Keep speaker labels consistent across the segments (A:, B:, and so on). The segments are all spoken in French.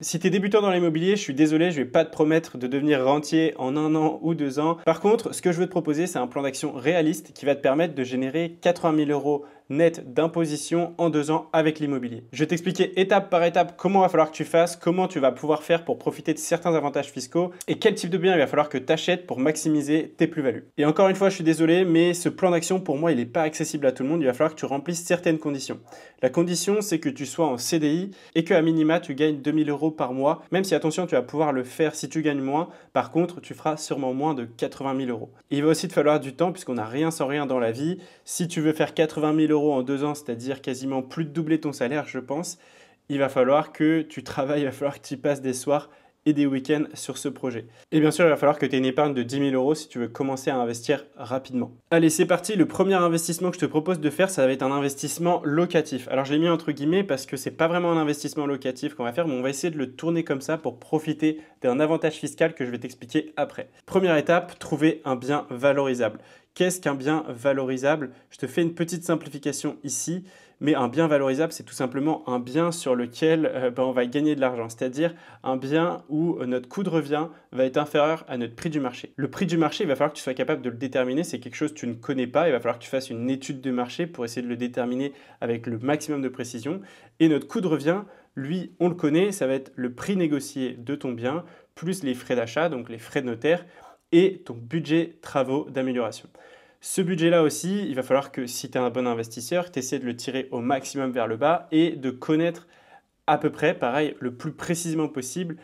A: Si tu es débutant dans l'immobilier, je suis désolé, je ne vais pas te promettre de devenir rentier en 1 an ou 2 ans. Par contre, ce que je veux te proposer, c'est un plan d'action réaliste qui va te permettre de générer 80 000 euros net d'imposition en 2 ans avec l'immobilier. Je vais t'expliquer étape par étape comment il va falloir que tu fasses, comment tu vas pouvoir faire pour profiter de certains avantages fiscaux et quel type de bien il va falloir que tu achètes pour maximiser tes plus-values. Et encore une fois, je suis désolé, mais ce plan d'action, pour moi, il n'est pas accessible à tout le monde. Il va falloir que tu remplisses certaines conditions. La condition, c'est que tu sois en CDI et qu'à minima, tu gagnes 2 000 euros par mois, même si, attention, tu vas pouvoir le faire si tu gagnes moins. Par contre, tu feras sûrement moins de 80 000 euros. Et il va aussi te falloir du temps, puisqu'on n'a rien sans rien dans la vie. Si tu veux faire 80 000 euros en 2 ans, c'est-à-dire quasiment plus de doubler ton salaire, je pense, il va falloir que tu travailles, il va falloir que tu passes des soirs et des week-ends sur ce projet. Et bien sûr, il va falloir que tu aies une épargne de 10 000 euros si tu veux commencer à investir rapidement. Allez, c'est parti. Le premier investissement que je te propose de faire, ça va être un investissement locatif. Alors, je l'ai mis entre guillemets parce que c'est pas vraiment un investissement locatif qu'on va faire, mais on va essayer de le tourner comme ça pour profiter d'un avantage fiscal que je vais t'expliquer après. Première étape, trouver un bien valorisable. Qu'est-ce qu'un bien valorisable? Je te fais une petite simplification ici, mais un bien valorisable, c'est tout simplement un bien sur lequel on va gagner de l'argent, c'est-à-dire un bien où notre coût de revient va être inférieur à notre prix du marché. Le prix du marché, il va falloir que tu sois capable de le déterminer, c'est quelque chose que tu ne connais pas, il va falloir que tu fasses une étude de marché pour essayer de le déterminer avec le maximum de précision. Et notre coût de revient, lui, on le connaît, ça va être le prix négocié de ton bien, plus les frais d'achat, donc les frais de notaire, et ton budget travaux d'amélioration. Ce budget-là aussi, il va falloir que si tu es un bon investisseur, tu essaies de le tirer au maximum vers le bas et de connaître à peu près, pareil, le plus précisément possible,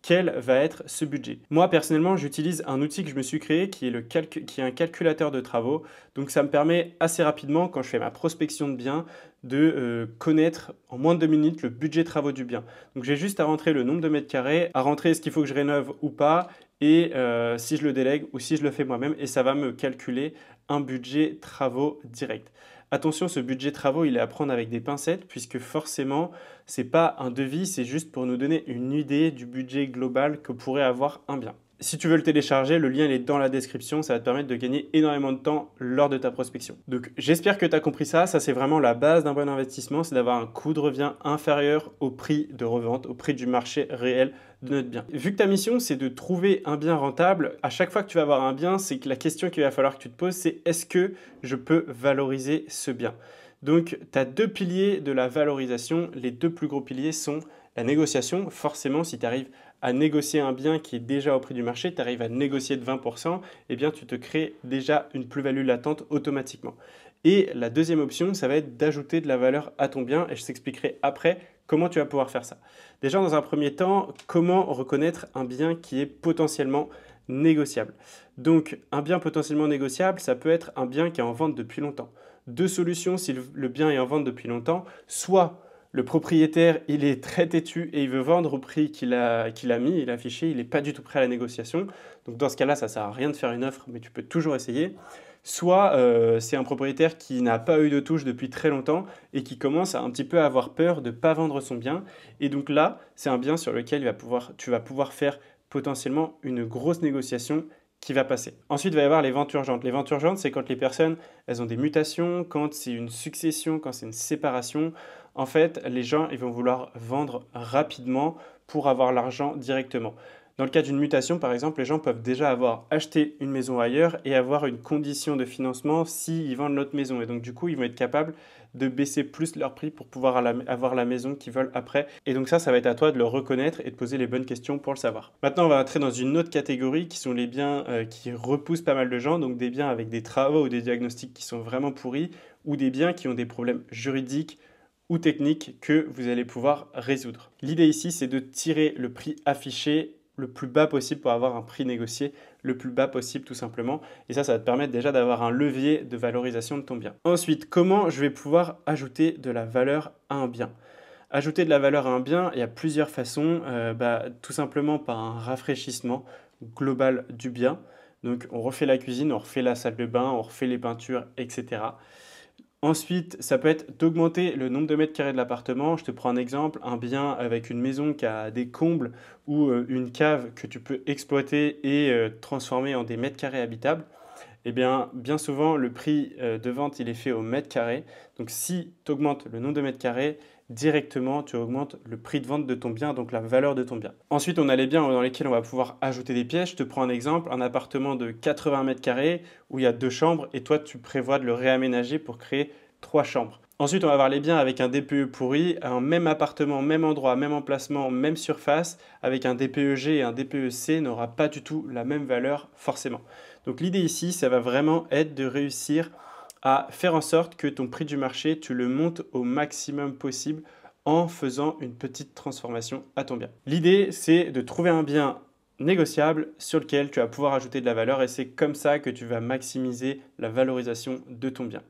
A: quel va être ce budget. Moi, personnellement, j'utilise un outil que je me suis créé qui est un calculateur de travaux. Donc, ça me permet assez rapidement, quand je fais ma prospection de biens, de connaître en moins de 2 minutes le budget travaux du bien. Donc, j'ai juste à rentrer le nombre de mètres carrés, à rentrer est-ce qu'il faut que je rénove ou pas, et si je le délègue ou si je le fais moi-même, et ça va me calculer un budget travaux direct. Attention, ce budget travaux, il est à prendre avec des pincettes puisque forcément, ce n'est pas un devis, c'est juste pour nous donner une idée du budget global que pourrait avoir un bien. Si tu veux le télécharger, le lien il est dans la description, ça va te permettre de gagner énormément de temps lors de ta prospection. Donc j'espère que tu as compris ça, c'est vraiment la base d'un bon investissement, c'est d'avoir un coût de revient inférieur au prix de revente, au prix du marché réel de notre bien. Vu que ta mission c'est de trouver un bien rentable, à chaque fois que tu vas avoir un bien, c'est que la question qu'il va falloir que tu te poses, c'est est-ce que je peux valoriser ce bien? Donc tu as 2 piliers de la valorisation, les 2 plus gros piliers sont la négociation. Forcément, si tu arrives à négocier un bien qui est déjà au prix du marché, tu arrives à négocier de 20%, eh bien tu te crées déjà une plus-value latente automatiquement. Et la deuxième option, ça va être d'ajouter de la valeur à ton bien et je t'expliquerai après comment tu vas pouvoir faire ça. Déjà, dans un premier temps, comment reconnaître un bien qui est potentiellement négociable. Donc, un bien potentiellement négociable, ça peut être un bien qui est en vente depuis longtemps. 2 solutions si le bien est en vente depuis longtemps, soit le propriétaire, il est très têtu et il veut vendre au prix qu'il a mis, il a affiché, il n'est pas du tout prêt à la négociation. Donc dans ce cas-là, ça ne sert à rien de faire une offre, mais tu peux toujours essayer. Soit c'est un propriétaire qui n'a pas eu de touche depuis très longtemps et qui commence à un petit peu avoir peur de ne pas vendre son bien. Et donc là, c'est un bien sur lequel tu vas pouvoir faire potentiellement une grosse négociation qui va passer. Ensuite, il va y avoir les ventes urgentes. Les ventes urgentes, c'est quand les personnes, elles ont des mutations, quand c'est une succession, quand c'est une séparation. En fait, les gens, ils vont vouloir vendre rapidement pour avoir l'argent directement. Dans le cas d'une mutation, par exemple, les gens peuvent déjà avoir acheté une maison ailleurs et avoir une condition de financement s'ils vendent l'autre maison. Et donc, du coup, ils vont être capables de baisser plus leur prix pour pouvoir avoir la maison qu'ils veulent après. Et donc ça va être à toi de le reconnaître et de poser les bonnes questions pour le savoir. Maintenant, on va entrer dans une autre catégorie qui sont les biens qui repoussent pas mal de gens, donc des biens avec des travaux ou des diagnostics qui sont vraiment pourris, ou des biens qui ont des problèmes juridiques ou techniques que vous allez pouvoir résoudre. L'idée ici, c'est de tirer le prix affiché le plus bas possible pour avoir un prix négocié le plus bas possible tout simplement. Et ça va te permettre déjà d'avoir un levier de valorisation de ton bien. Ensuite, comment je vais pouvoir ajouter de la valeur à un bien? Ajouter de la valeur à un bien, il y a plusieurs façons. Tout simplement par un rafraîchissement global du bien. Donc on refait la cuisine, on refait la salle de bain, on refait les peintures, etc. Ensuite, ça peut être d'augmenter le nombre de mètres carrés de l'appartement. Je te prends un exemple, un bien avec une maison qui a des combles ou une cave que tu peux exploiter et transformer en des mètres carrés habitables. Eh bien souvent, le prix de vente, il est fait au mètre carré. Donc, si tu augmentes le nombre de mètres carrés, directement, tu augmentes le prix de vente de ton bien, donc la valeur de ton bien. Ensuite, on a les biens dans lesquels on va pouvoir ajouter des pièces. Je te prends un exemple, un appartement de 80 mètres carrés où il y a 2 chambres et toi, tu prévois de le réaménager pour créer 3 chambres. Ensuite, on va avoir les biens avec un DPE pourri, un même appartement, même endroit, même emplacement, même surface, avec un DPE-G et un DPE-C n'aura pas du tout la même valeur forcément. Donc l'idée ici, ça va vraiment être de réussir à faire en sorte que ton prix du marché, tu le montes au maximum possible en faisant une petite transformation à ton bien. L'idée, c'est de trouver un bien négociable sur lequel tu vas pouvoir ajouter de la valeur et c'est comme ça que tu vas maximiser la valorisation de ton bien.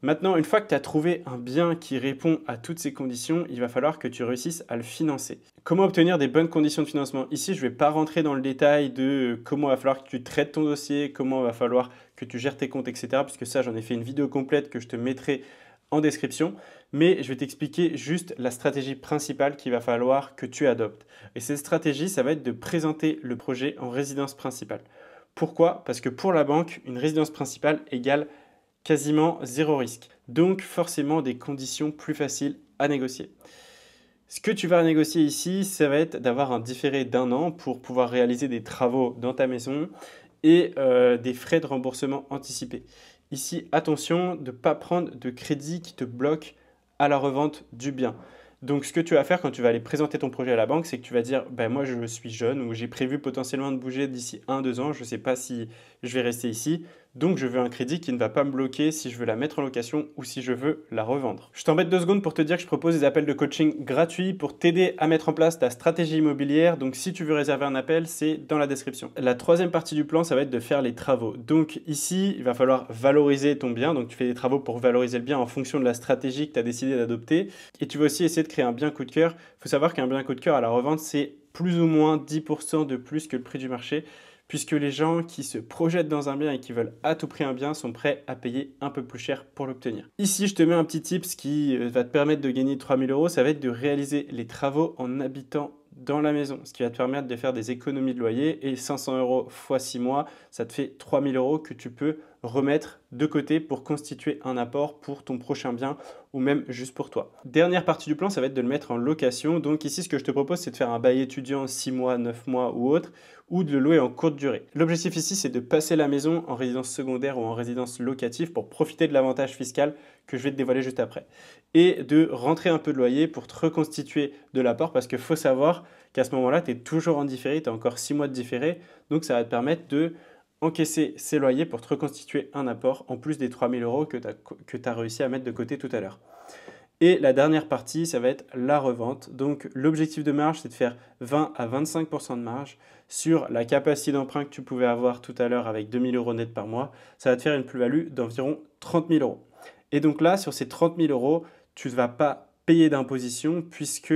A: Maintenant, une fois que tu as trouvé un bien qui répond à toutes ces conditions, il va falloir que tu réussisses à le financer. Comment obtenir des bonnes conditions de financement? Ici, je ne vais pas rentrer dans le détail de comment il va falloir que tu traites ton dossier, comment il va falloir que tu gères tes comptes, etc. Puisque ça, j'en ai fait une vidéo complète que je te mettrai en description. Mais je vais t'expliquer juste la stratégie principale qu'il va falloir que tu adoptes. Et cette stratégie, ça va être de présenter le projet en résidence principale. Pourquoi? Parce que pour la banque, une résidence principale égale quasiment zéro risque. Donc forcément des conditions plus faciles à négocier. Ce que tu vas négocier ici, ça va être d'avoir un différé d'1 an pour pouvoir réaliser des travaux dans ta maison et des frais de remboursement anticipés. Ici, attention de ne pas prendre de crédit qui te bloque à la revente du bien. Donc ce que tu vas faire quand tu vas aller présenter ton projet à la banque, c'est que tu vas dire ben, moi je suis jeune ou j'ai prévu potentiellement de bouger d'ici 1-2 ans, je ne sais pas si je vais rester ici. Donc je veux un crédit qui ne va pas me bloquer si je veux la mettre en location ou si je veux la revendre. Je t'embête 2 secondes pour te dire que je propose des appels de coaching gratuits pour t'aider à mettre en place ta stratégie immobilière. Donc si tu veux réserver un appel, c'est dans la description. La troisième partie du plan, ça va être de faire les travaux. Donc ici, il va falloir valoriser ton bien. Donc tu fais des travaux pour valoriser le bien en fonction de la stratégie que tu as décidé d'adopter. Et tu vas aussi essayer de créer un bien coup de cœur. Il faut savoir qu'un bien coup de cœur à la revente, c'est plus ou moins 10% de plus que le prix du marché, puisque les gens qui se projettent dans un bien et qui veulent à tout prix un bien sont prêts à payer un peu plus cher pour l'obtenir. Ici, je te mets un petit tips qui va te permettre de gagner 3 000 €, ça va être de réaliser les travaux en habitant dans la maison, ce qui va te permettre de faire des économies de loyer et 500 € x 6 mois, ça te fait 3 000 € que tu peux remettre de côté pour constituer un apport pour ton prochain bien ou même juste pour toi. Dernière partie du plan, ça va être de le mettre en location. Donc ici, ce que je te propose, c'est de faire un bail étudiant 6 mois, 9 mois ou autre, ou de le louer en courte durée. L'objectif ici, c'est de passer la maison en résidence secondaire ou en résidence locative pour profiter de l'avantage fiscal que je vais te dévoiler juste après. Et de rentrer un peu de loyer pour te reconstituer de l'apport parce qu'il faut savoir qu'à ce moment-là, tu es toujours en différé, tu as encore 6 mois de différé. Donc ça va te permettre de encaisser ces loyers pour te reconstituer un apport en plus des 3 000 € que tu as réussi à mettre de côté tout à l'heure. Et la dernière partie, ça va être la revente. Donc l'objectif de marge, c'est de faire 20 à 25% de marge sur la capacité d'emprunt que tu pouvais avoir tout à l'heure avec 2 000 € net par mois. Ça va te faire une plus-value d'environ 30 000 €. Et donc là, sur ces 30 000 €, tu ne vas pas payer d'imposition puisque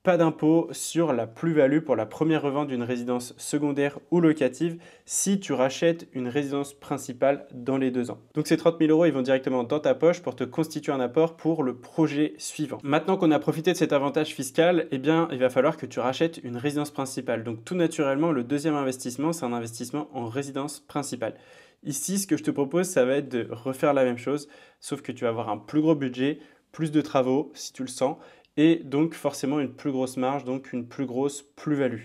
A: pas d'impôt sur la plus-value pour la première revente d'une résidence secondaire ou locative si tu rachètes une résidence principale dans les 2 ans. Donc ces 30 000 €, ils vont directement dans ta poche pour te constituer un apport pour le projet suivant. Maintenant qu'on a profité de cet avantage fiscal, eh bien, il va falloir que tu rachètes une résidence principale. Donc tout naturellement, le deuxième investissement, c'est un investissement en résidence principale. Ici, ce que je te propose, ça va être de refaire la même chose, sauf que tu vas avoir un plus gros budget, plus de travaux si tu le sens, et donc forcément une plus grosse marge, donc une plus grosse plus-value.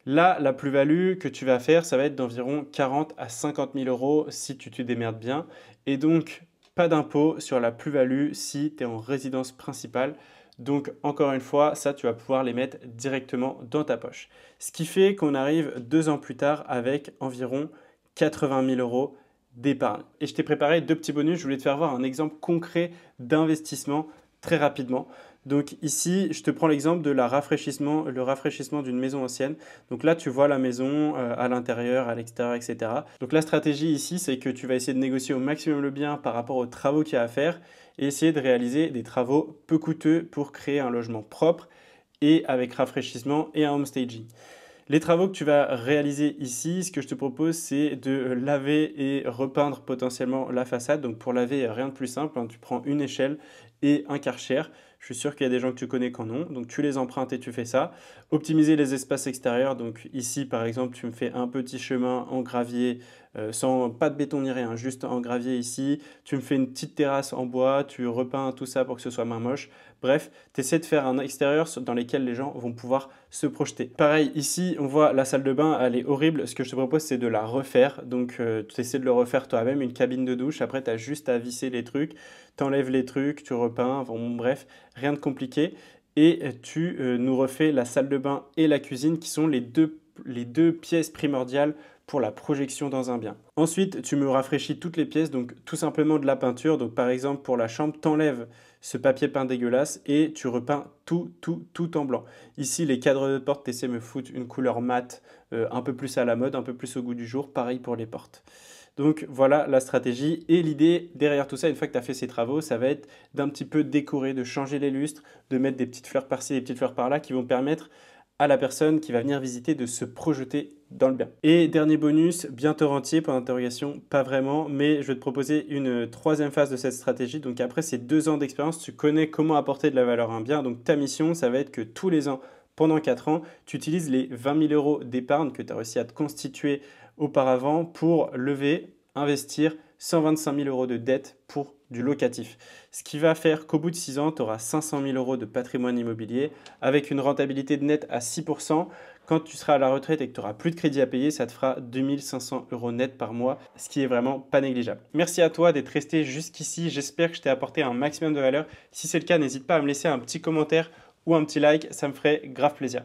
A: Là, la plus-value que tu vas faire, ça va être d'environ 40 à 50 000 € si tu te démerdes bien. Et donc, pas d'impôt sur la plus-value si tu es en résidence principale. Donc, encore une fois, ça, tu vas pouvoir les mettre directement dans ta poche. Ce qui fait qu'on arrive 2 ans plus tard avec environ 80 000 € d'épargne. Et je t'ai préparé 2 petits bonus. Je voulais te faire voir un exemple concret d'investissement très rapidement. Donc ici, je te prends l'exemple de le rafraîchissement d'une maison ancienne. Donc là, tu vois la maison à l'intérieur, à l'extérieur, etc. Donc la stratégie ici, c'est que tu vas essayer de négocier au maximum le bien par rapport aux travaux qu'il y a à faire et essayer de réaliser des travaux peu coûteux pour créer un logement propre et avec rafraîchissement et un home staging. Les travaux que tu vas réaliser ici, ce que je te propose, c'est de laver et repeindre potentiellement la façade. Donc pour laver, rien de plus simple, hein. Tu prends une échelle et un Karcher. Je suis sûr qu'il y a des gens que tu connais qui en ont, donc tu les empruntes et tu fais ça. Optimiser les espaces extérieurs, donc ici par exemple tu me fais un petit chemin en gravier, sans pas de béton ni rien, juste en gravier ici, tu me fais une petite terrasse en bois, tu repeins tout ça pour que ce soit moins moche. Bref, tu essaies de faire un extérieur dans lequel les gens vont pouvoir se projeter. Pareil, ici, on voit la salle de bain, elle est horrible. Ce que je te propose, c'est de la refaire. Donc, tu essaies de le refaire toi-même, une cabine de douche. Après, tu as juste à visser les trucs, tu enlèves les trucs, tu repeins. Bon, bref, rien de compliqué. Et tu nous refais la salle de bain et la cuisine qui sont les deux pièces primordiales pour la projection dans un bien. Ensuite, tu me rafraîchis toutes les pièces, donc tout simplement de la peinture. Donc par exemple, pour la chambre, t'enlèves ce papier peint dégueulasse et tu repeins tout en blanc. Ici, les cadres de porte, tu essaies de me foutre une couleur mate, un peu plus à la mode, un peu plus au goût du jour. Pareil pour les portes. Donc voilà la stratégie et l'idée derrière tout ça, une fois que tu as fait ces travaux, ça va être d'un petit peu décorer, de changer les lustres, de mettre des petites fleurs par-ci, des petites fleurs par-là qui vont permettre à la personne qui va venir visiter de se projeter dans le bien. Et dernier bonus, bientôt rentier, point d'interrogation, pas vraiment, mais je vais te proposer une troisième phase de cette stratégie. Donc après ces 2 ans d'expérience, tu connais comment apporter de la valeur à un bien. Donc ta mission, ça va être que tous les ans, pendant 4 ans, tu utilises les 20 000 euros d'épargne que tu as réussi à te constituer auparavant pour lever, investir 125 000 euros de dette pour du locatif. Ce qui va faire qu'au bout de 6 ans, tu auras 500 000 euros de patrimoine immobilier avec une rentabilité de net à 6%. Quand tu seras à la retraite et que tu n'auras plus de crédit à payer, ça te fera 2 500 euros net par mois, ce qui est vraiment pas négligeable. Merci à toi d'être resté jusqu'ici. J'espère que je t'ai apporté un maximum de valeur. Si c'est le cas, n'hésite pas à me laisser un petit commentaire ou un petit like, ça me ferait grave plaisir.